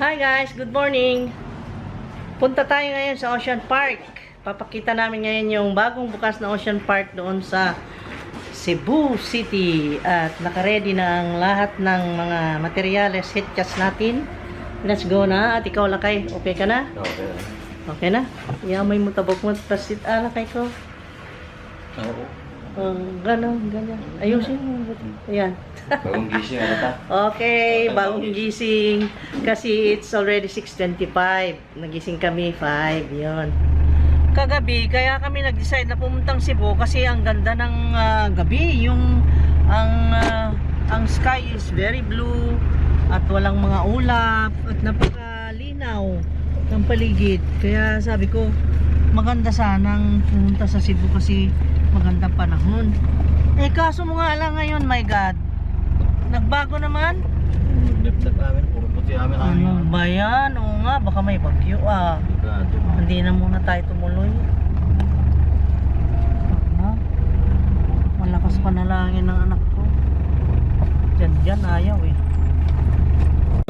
Hi guys, good morning. Punta tayo ngayon sa Ocean Park. Papakita namin ngayon yung bagong bukas na Ocean Park doon sa Cebu City. At nakaready na ang lahat ng mga materyales, hitchas natin. Let's go na. At ikaw lakay, okay ka na? Okay. Okay na? Yamay mo tabok mo, pasit lakay ko. Oo. Ganon, ganyan. Ayusin mo. Ayan. Bagong gising ano ta? Okay, bagong gising. Kasi it's already 6:25. Nagising kami 5, yon. Kagabi, kaya kami nag-decide na pumuntang Cebu kasi ang ganda ng gabi. Ang sky is very blue at walang mga ulap at napakalinaw ng paligid. Kaya sabi ko, maganda sanang pumunta sa Cebu kasi magandang panahon. Eh kaso mo nga lang ngayon, my God, nagbago naman. Lip-lip namin, puro puti namin. Ano ba yan? Oo nga, baka may bagyo Hindi na muna tayo tumuloy. Malakas panalangin ng anak ko. Diyan ayaw eh.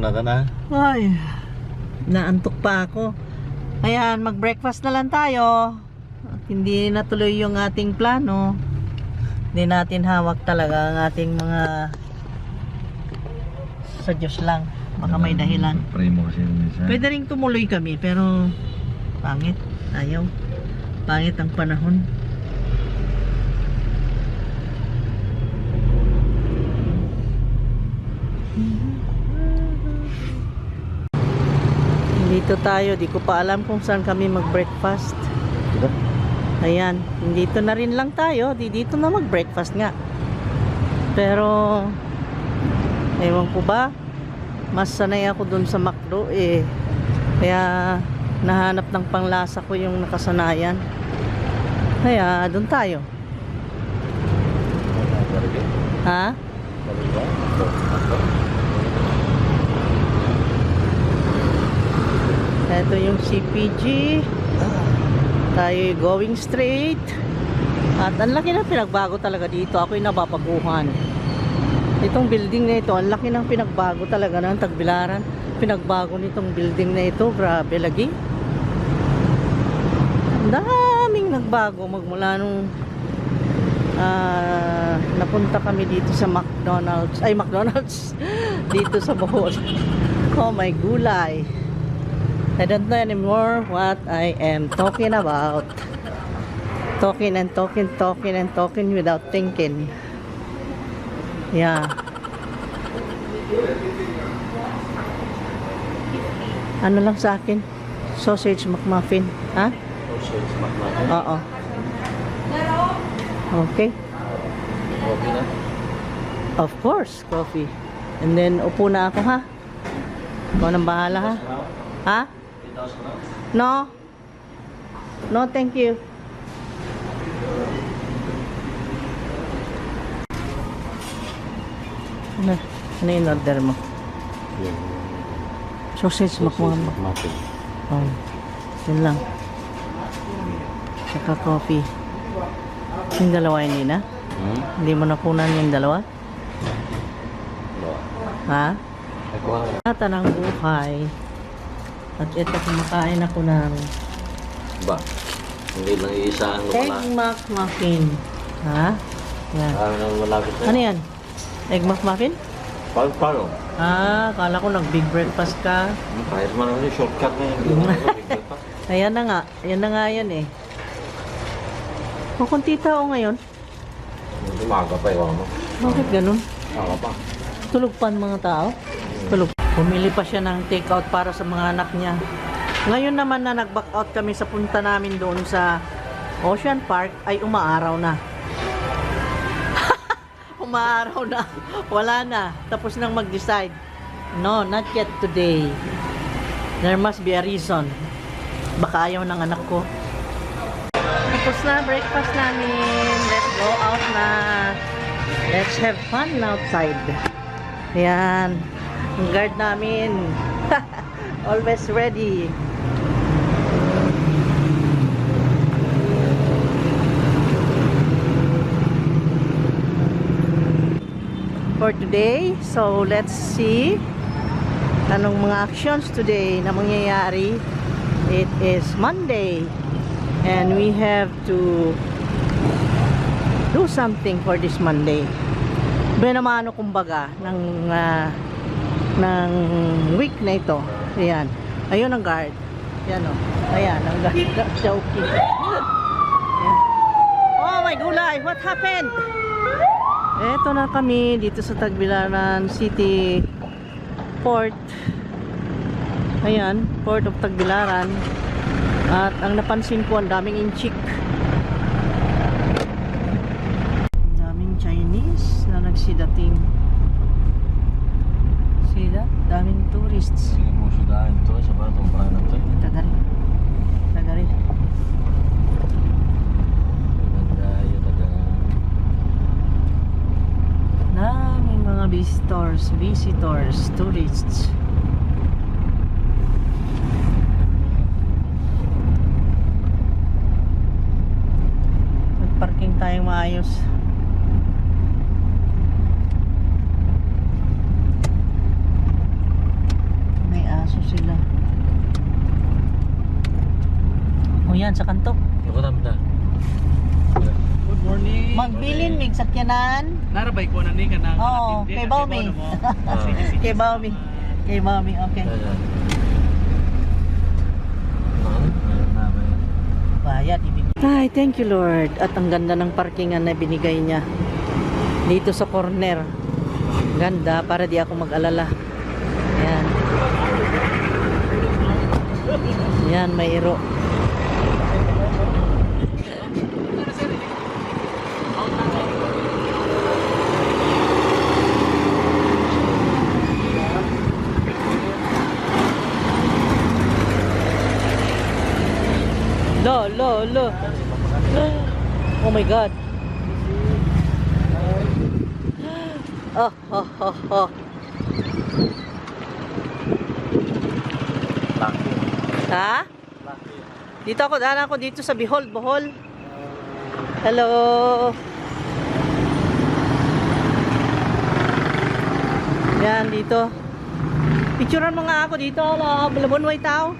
Na. Ay, naantok pa ako. Ayan, mag-breakfast na lang tayo. At hindi natuloy yung ating plano. Hindi natin hawak talaga ang ating mga sa Diyos lang. Baka may dahilan. Pray mo kasi minsan. Pwede rin tumuloy kami pero pangit. Ayaw. Pangit ang panahon. Dito tayo. Di ko pa alam kung saan kami mag-breakfast. Ayan. Dito na rin lang tayo. Dito na mag-breakfast nga. Pero ewan ko ba, mas sanay ako dun sa McDo eh. Kaya nahanap ng panglasa ko yung nakasanayan. Kaya dun tayo. Ha? Ito yung CPG. Tayo going straight. At ang laki na pinagbago talaga dito. Ako'y napapaguhan. Itong building na ito, ang laki ng pinagbago talaga ng Tagbilaran. Pinagbago nitong building na ito, grabe lagi. Ang daming nagbago magmula nung napunta kami dito sa McDonald's. Ay, McDonald's. Dito sa Bohol. Oh my gulay. I don't know anymore what I am talking about. Talking and talking, talking and talking without thinking. Yeah. Ano lang sa akin? Sausage McMuffin. Ha? Sausage McMuffin? Oo. Okay. Okay na? Of course, coffee. And then, upo na ako ha? Ikaw nang bahala ha? Ha? No? No, thank you. Ano yung order mo? Yung Sausage McMuffin. Oh, yun lang. Saka coffee. Yung dalawa hindi na? Hindi mo napunan yung dalawa? No. Ha? Ako Nata ng buhay. At ito kumakain ako ng ba? Hindi lang iisa ang Egg lumala. McMuffin. Ha? Yan. Ang malapit na. Ano yan? Egg McMuffin? Paano? Kala ko nag-big breakfast ka. Kahit man ako yung shortcut na yun. Ayan na nga. Ayan na nga yan eh. Kunti tao ngayon. Umaga pa yun. Bakit ganun? Umaga pa. Tulog pa ang mga tao? Tulog. Pumili pa siya ng take-out para sa mga anak niya. Ngayon naman na nag-back out kami sa punta namin doon sa Ocean Park ay umaaraw na. Umaaraw na. Wala na. Tapos nang mag-decide. No, not yet today. There must be a reason. Baka ayaw ng anak ko. Tapos na breakfast namin. Let's go out na. Let's have fun outside. Ayan. Ang guard namin. Always ready. For today, so let's see anong mga actions today na mangyayari. It is Monday and we have to do something for this Monday. Benamano kumbaga ng week na ito. Ayan. Ayun ang guard. Ayan o. Ayan ang guard. Joking. Ayan. Oh my gulay, what happened? Eto na kami dito sa Tagbilaran City Port. Ayan, Port of Tagbilaran. At ang napansin ko, ang daming inchik. Daming Chinese na nagsidating. See that? Daming tourists. Sige mo sudahan ito sa batong paano ito. Tagari. Tagari. Daming mga visitors, tourists. Parking tayong maayos. May aso sila. O yan, sa kanto. Ako tamta. Good morning. Magbilin, mig sakyanan. Narabay ko na ni ka na. Oo, kay Baumi. Kay Baumi. Kay Baumi, okay. Bayad, ibig. Ay, thank you Lord. At ang ganda ng parkingan na binigay niya. Dito sa corner. Ganda, para di ako mag-alala. Ayan. Ayan, may iro. Lo. Oh my God. Oh. Ha? Dito ako, daan ako dito sa Bohol. Hello. Yan, dito. Picturean mo nga ako dito. Labonway tao.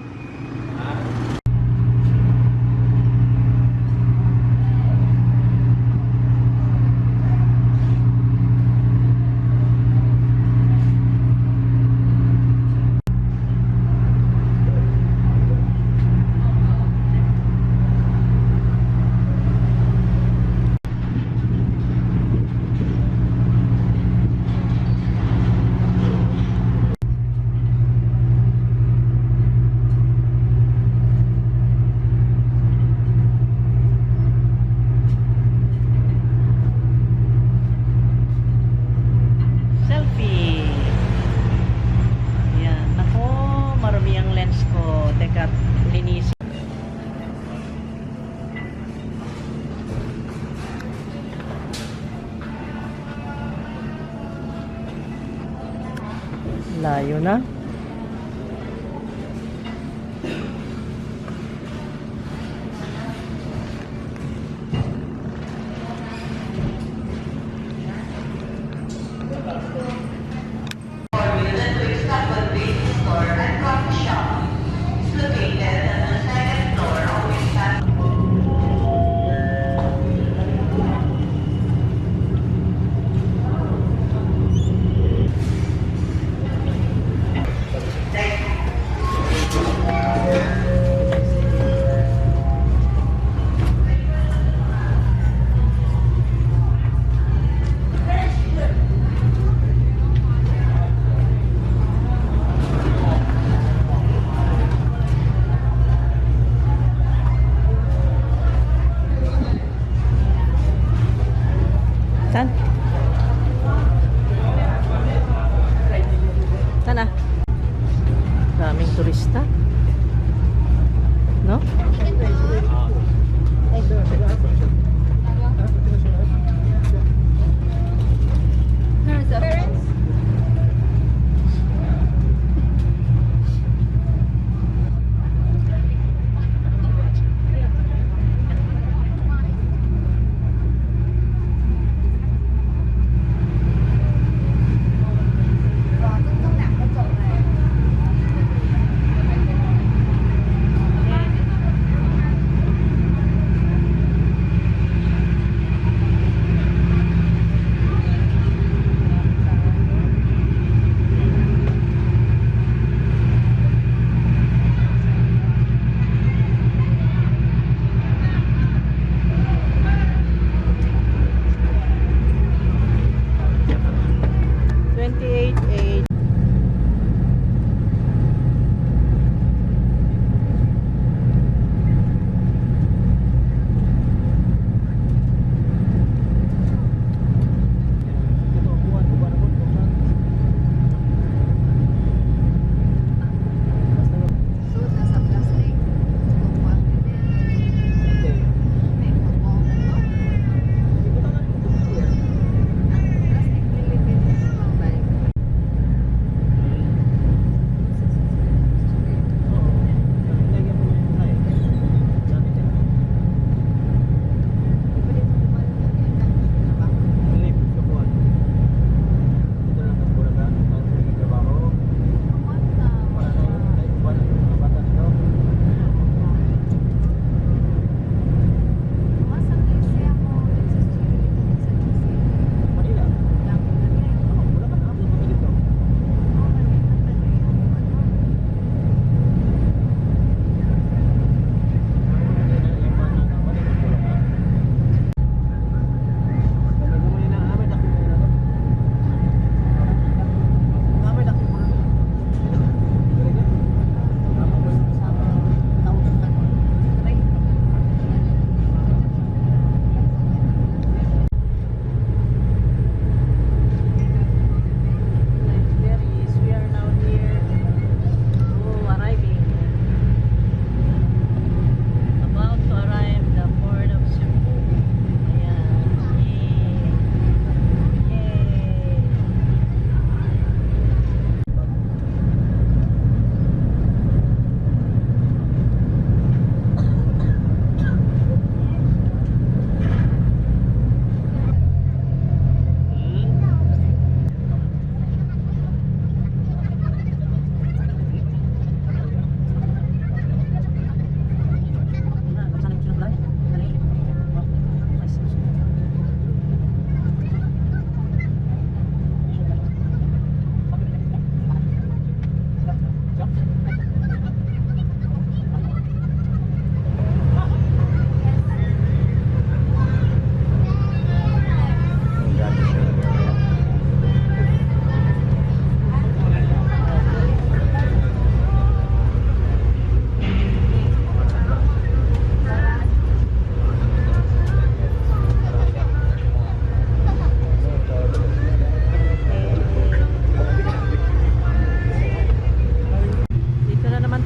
Layo na. Saan? Saan na? Daming turista. No?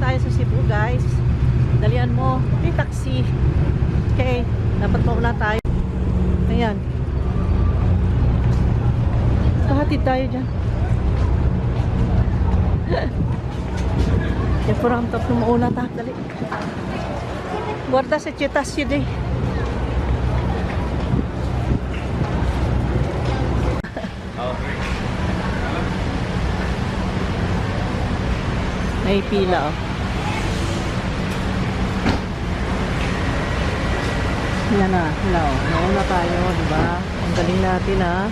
tayo sa Cebu, guys. Dalian mo. May taxi. Okay. Dapat mauna tayo. Ayan. Pahatid tayo dyan. Kaya parang tapos mauna tayo. Dali. Guarda sa chetas yun eh. May pila oh. Yan na, nauna tayo, di ba? Ang galing natin ah.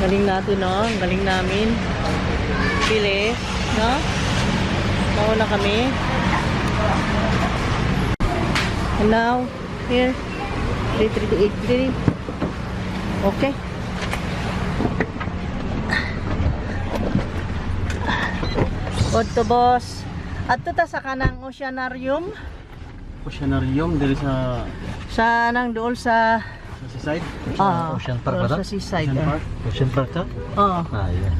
Galing natin no, ang galing namin. Bilis, no? Nauna kami. And now, here, 3383. Okay. Otto boss. At ta sa kanang oceanarium. Oceanarium diri sa Sa nang dool sa seaside. ah, Ocean Park dool ba? sa seaside. Ocean Park. Ocean Park to? Oo. Ah, yeah.